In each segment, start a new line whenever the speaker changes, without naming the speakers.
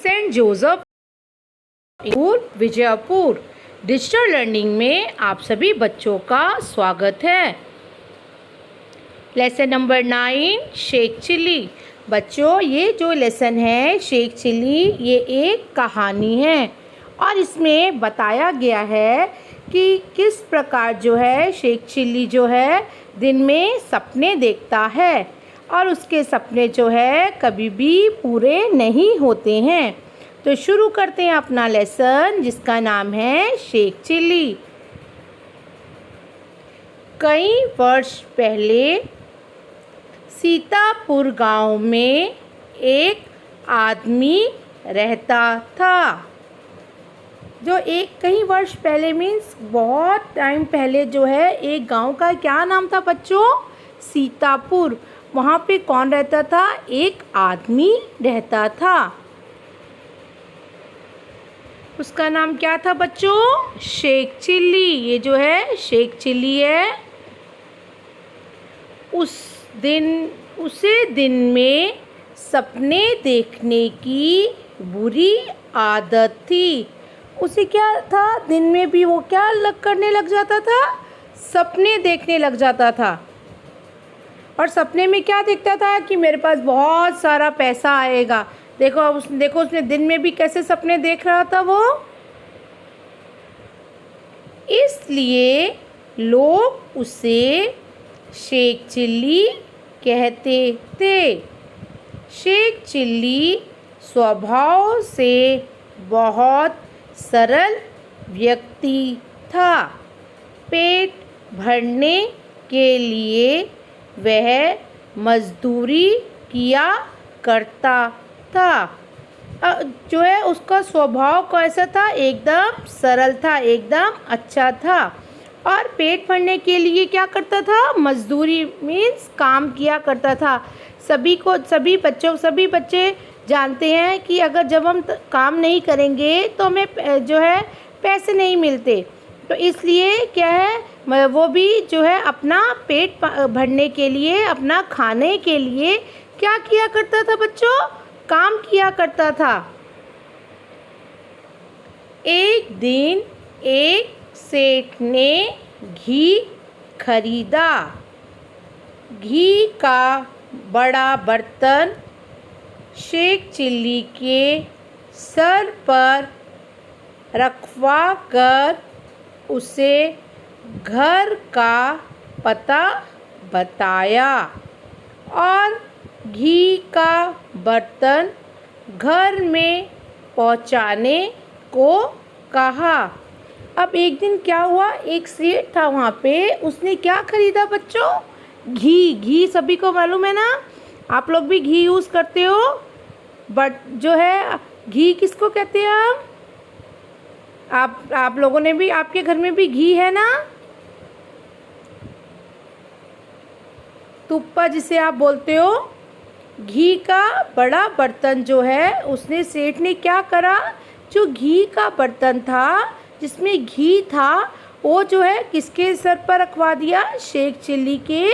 Saint Joseph school Vijaypur digital learning में आप सभी बच्चों का स्वागत है। Lesson number 9 Sheikh Chilli. बच्चों, ये जो लेसन है शेख चिल्ली, ये एक कहानी है और इसमें बताया गया है कि किस प्रकार जो है शेख चिल्ली जो है दिन में सपने देखता है और उसके सपने जो है कभी भी पूरे नहीं होते हैं। तो शुरू करते हैं अपना लेसन जिसका नाम है शेख चिल्ली। कई वर्ष पहले सीतापुर गांव में एक आदमी रहता था। जो एक कई वर्ष पहले मीन्स बहुत टाइम पहले जो है एक गांव का क्या नाम था बच्चों? सीतापुर। वहाँ पे कौन रहता था? एक आदमी रहता था। उसका नाम क्या था बच्चों? शेख चिल्ली। ये जो है शेख चिल्ली है। उसे दिन में सपने देखने की बुरी आदत थी। उसे क्या था? दिन में भी वो क्या करने लग जाता था? सपने देखने लग जाता था। और सपने में क्या देखता था कि मेरे पास बहुत सारा पैसा आएगा। देखो उसने दिन में भी कैसे सपने देख रहा था वो। इसलिए लोग उसे शेख चिल्ली कहते थे। शेख चिल्ली स्वभाव से बहुत सरल व्यक्ति था। पेट भरने के लिए वह मजदूरी किया करता था। जो है उसका स्वभाव कैसा था? एकदम सरल था, एकदम अच्छा था। और पेट भरने के लिए क्या करता था? मजदूरी मीन्स काम किया करता था। सभी बच्चे जानते हैं कि अगर जब हम काम नहीं करेंगे तो हमें जो है पैसे नहीं मिलते। तो इसलिए क्या है, वो भी जो है अपना पेट भरने के लिए, अपना खाने के लिए क्या किया करता था बच्चों? काम किया करता था। एक दिन एक सेठ ने घी खरीदा। घी का बड़ा बर्तन शेख चिल्ली के सर पर रखवा कर उसे घर का पता बताया और घी का बर्तन घर में पहुंचाने को कहा। अब एक दिन क्या हुआ, एक सेठ था वहाँ पे, उसने क्या खरीदा बच्चों? घी सभी को मालूम है ना, आप लोग भी घी यूज़ करते हो। बट जो है घी किसको कहते हैं हम? आप लोगों ने भी, आपके घर में भी घी है ना? तुप्पा जिसे आप बोलते हो। घी का बड़ा बर्तन जो है उसने सेठ ने क्या करा, जो घी का बर्तन था जिसमें घी था वो जो है किसके सर पर रखवा दिया? शेख चिल्ली के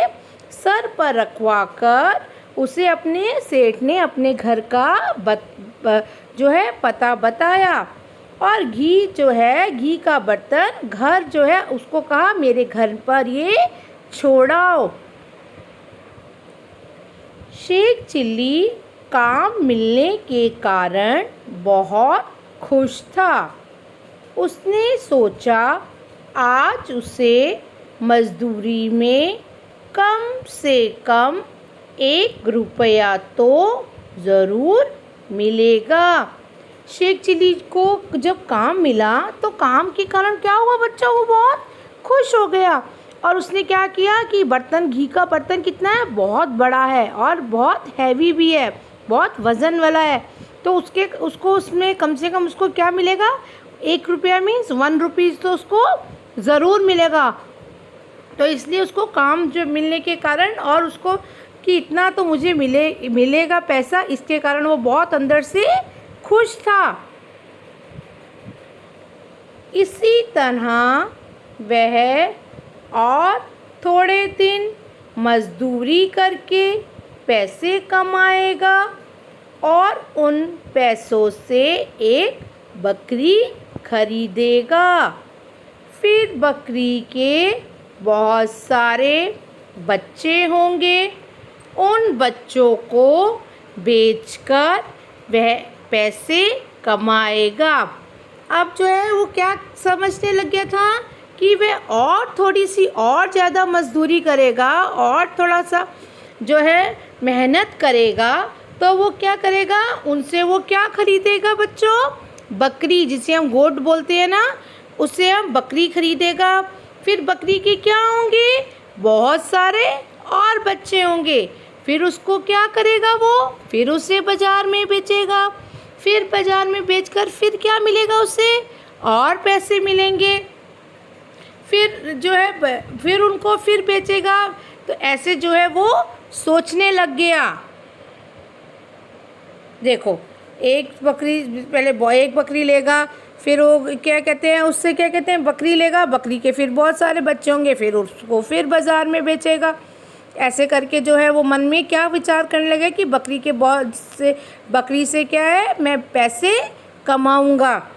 सर पर रखवा कर उसे अपने सेठ ने अपने घर का जो है पता बताया। और घी जो है, घी का बर्तन घर जो है उसको कहा मेरे घर पर ये छोड़ाओ। शेख चिल्ली काम मिलने के कारण बहुत खुश था। उसने सोचा आज उसे मजदूरी में कम से कम 1 रुपया तो ज़रूर मिलेगा। शेख चिल्ली को जब काम मिला तो काम के कारण क्या हुआ बच्चा? वो बहुत खुश हो गया और उसने क्या किया कि बर्तन, घी का बर्तन कितना है? बहुत बड़ा है और बहुत हैवी भी है, बहुत वज़न वाला है। तो उसको उसमें कम से कम उसको क्या मिलेगा? 1 रुपया मीन्स 1 रुपीज़ तो उसको ज़रूर मिलेगा। तो इसलिए उसको काम जो मिलने के कारण और उसको कि इतना तो मुझे मिलेगा पैसा, इसके कारण वो बहुत अंदर से खुश था। इसी तरह वह और थोड़े दिन मजदूरी करके पैसे कमाएगा और उन पैसों से एक बकरी खरीदेगा। फिर बकरी के बहुत सारे बच्चे होंगे। उन बच्चों को बेचकर वह पैसे कमाएगा। अब जो है वो क्या समझने लग गया था कि वह और थोड़ी सी और ज़्यादा मजदूरी करेगा और थोड़ा सा जो है मेहनत करेगा तो वो क्या करेगा, उनसे वो क्या खरीदेगा बच्चों, बकरी, जिसे हम गोट बोलते हैं ना, उससे हम बकरी खरीदेगा। फिर बकरी के क्या होंगे, बहुत सारे और बच्चे होंगे। फिर उसको क्या करेगा वो, फिर उसे बाज़ार में बेचेगा। फिर बाज़ार में बेचकर फिर क्या मिलेगा उसे, और पैसे मिलेंगे। फिर जो है फिर उनको फिर बेचेगा। तो ऐसे जो है वो सोचने लग गया। देखो, एक बकरी लेगा, फिर वो क्या कहते हैं, उससे क्या कहते हैं, बकरी लेगा, बकरी के फिर बहुत सारे बच्चे होंगे, फिर उसको फिर बाज़ार में बेचेगा। ऐसे करके जो है वो मन में क्या विचार करने लगे कि बकरी से क्या है, मैं पैसे कमाऊंगा।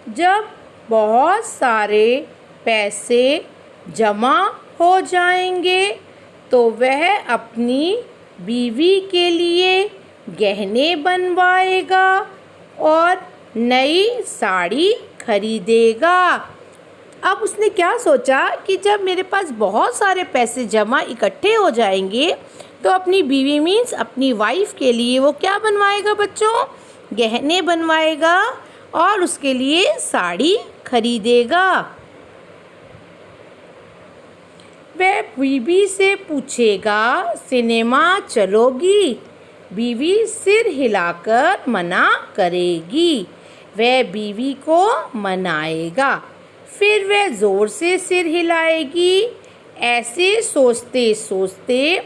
जब बहुत सारे पैसे जमा हो जाएंगे तो वह अपनी बीवी के लिए गहने बनवाएगा और नई साड़ी खरीदेगा। अब उसने क्या सोचा कि जब मेरे पास बहुत सारे पैसे जमा इकट्ठे हो जाएंगे तो अपनी बीवी मीन्स अपनी वाइफ के लिए वो क्या बनवाएगा बच्चों, गहने बनवाएगा और उसके लिए साड़ी खरीदेगा। वह बीवी से पूछेगा, सिनेमा चलोगी? बीवी सिर हिलाकर मना करेगी। वह बीवी को मनाएगा, फिर वह ज़ोर से सिर हिलाएगी। ऐसे सोचते सोचते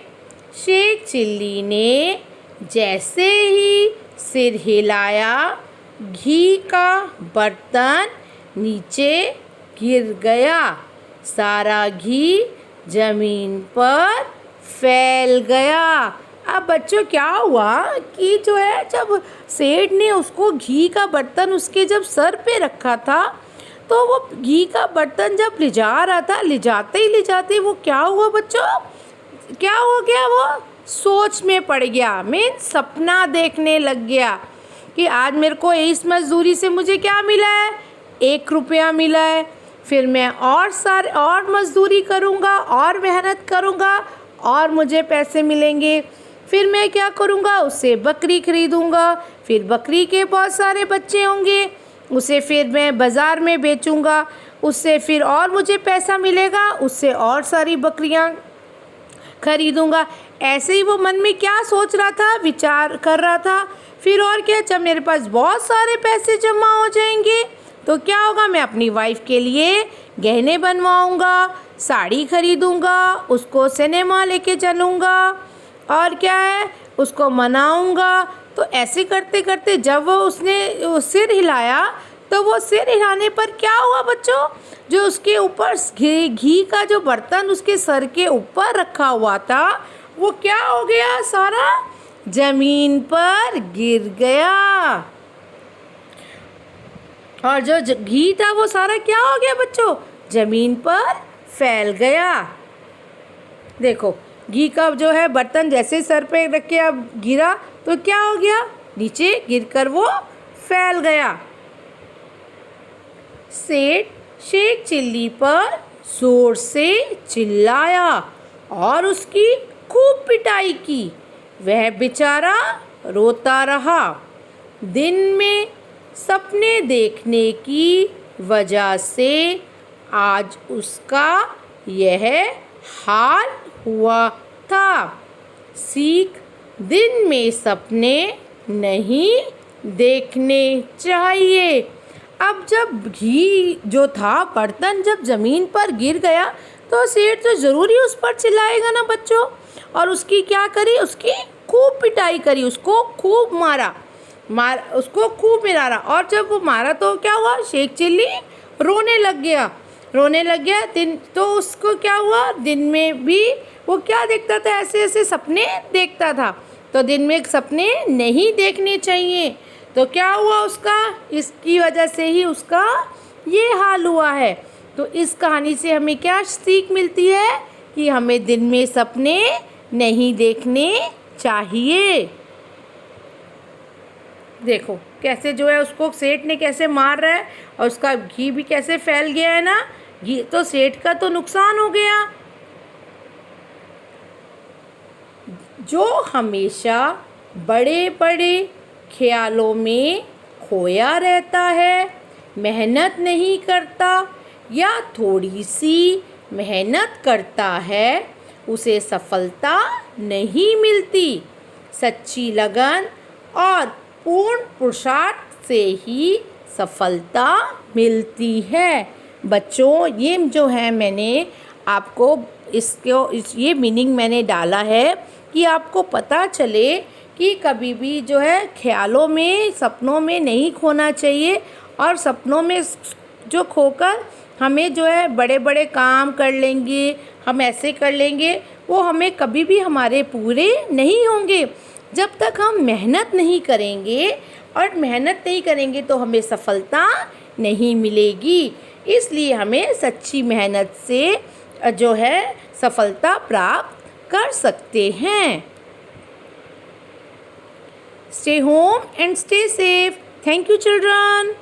शेख चिल्ली ने जैसे ही सिर हिलाया, घी का बर्तन नीचे गिर गया। सारा घी ज़मीन पर फैल गया। अब बच्चों क्या हुआ कि जो है जब सेठ ने उसको घी का बर्तन उसके जब सर पे रखा था तो वो घी का बर्तन जब ले जा रहा था, ले जाते वो क्या हुआ बच्चों, क्या हो गया, वो सोच में पड़ गया। मैं सपना देखने लग गया कि आज मेरे को इस मजदूरी से मुझे क्या मिला है, 1 रुपया मिला है। फिर मैं और मजदूरी करूँगा और मेहनत करूँगा और मुझे पैसे मिलेंगे। फिर मैं क्या करूँगा, उससे बकरी खरीदूँगा, फिर बकरी के बहुत सारे बच्चे होंगे, उसे फिर मैं बाज़ार में बेचूँगा, उससे फिर और मुझे पैसा मिलेगा, उससे और सारी बकरियाँ खरीदूँगा। ऐसे ही वो मन में क्या सोच रहा था, विचार कर रहा था। फिर और क्या, जब मेरे पास बहुत सारे पैसे जमा हो जाएंगे तो क्या होगा, मैं अपनी वाइफ के लिए गहने बनवाऊँगा, साड़ी खरीदूँगा, उसको सिनेमा लेके चलूँगा और क्या है, उसको मनाऊँगा। तो ऐसे करते करते जब उसने सिर हिलाया तो वो सिर हिलाने पर क्या हुआ बच्चों, जो उसके ऊपर घी का जो बर्तन उसके सर के ऊपर रखा हुआ था वो क्या हो गया, सारा ज़मीन पर गिर गया। और जो घी था वो सारा क्या हो गया बच्चों, ज़मीन पर फैल गया। देखो, घी का जो है बर्तन जैसे सर पे रख के अब गिरा तो क्या हो गया, नीचे गिरकर वो फैल गया। सेठ शेख चिल्ली पर जोर से चिल्लाया और उसकी खूब पिटाई की। वह बेचारा रोता रहा। दिन में सपने देखने की वजह से आज उसका यह हाल हुआ था। सीख, दिन में सपने नहीं देखने चाहिए। अब जब घी जो था बर्तन जब ज़मीन पर गिर गया तो सेठ तो ज़रूर ही उस पर चिल्लाएगा ना बच्चों, और उसकी क्या करी, उसकी खूब पिटाई करी, उसको खूब मारा, उसको खूब मिलारा। और जब वो मारा तो क्या हुआ, शेख चिल्ली रोने लग गया। दिन तो उसको क्या हुआ, दिन में भी वो क्या देखता था, ऐसे ऐसे सपने देखता था। तो दिन में सपने नहीं देखने चाहिए। तो क्या हुआ उसका, इसकी वजह से ही उसका ये हाल हुआ है। तो इस कहानी से हमें क्या सीख मिलती है कि हमें दिन में सपने नहीं देखने चाहिए। देखो कैसे जो है उसको सेठ ने कैसे मार रहा है, और उसका घी भी कैसे फैल गया है ना। घी तो सेठ का तो नुकसान हो गया। जो हमेशा बड़े बड़े ख्यालों में खोया रहता है, मेहनत नहीं करता या थोड़ी सी मेहनत करता है, उसे सफलता नहीं मिलती। सच्ची लगन और पूर्ण पुरुषार्थ से ही सफलता मिलती है। बच्चों, ये जो है मैंने आपको ये मीनिंग मैंने डाला है कि आपको पता चले कि कभी भी जो है ख्यालों में, सपनों में नहीं खोना चाहिए। और सपनों में जो खोकर हमें जो है बड़े बड़े काम कर लेंगे, हम ऐसे कर लेंगे, वो हमें कभी भी हमारे पूरे नहीं होंगे। जब तक हम मेहनत नहीं करेंगे, और मेहनत नहीं करेंगे तो हमें सफलता नहीं मिलेगी। इसलिए हमें सच्ची मेहनत से जो है सफलता प्राप्त कर सकते हैं। Stay home and stay safe. Thank you, children.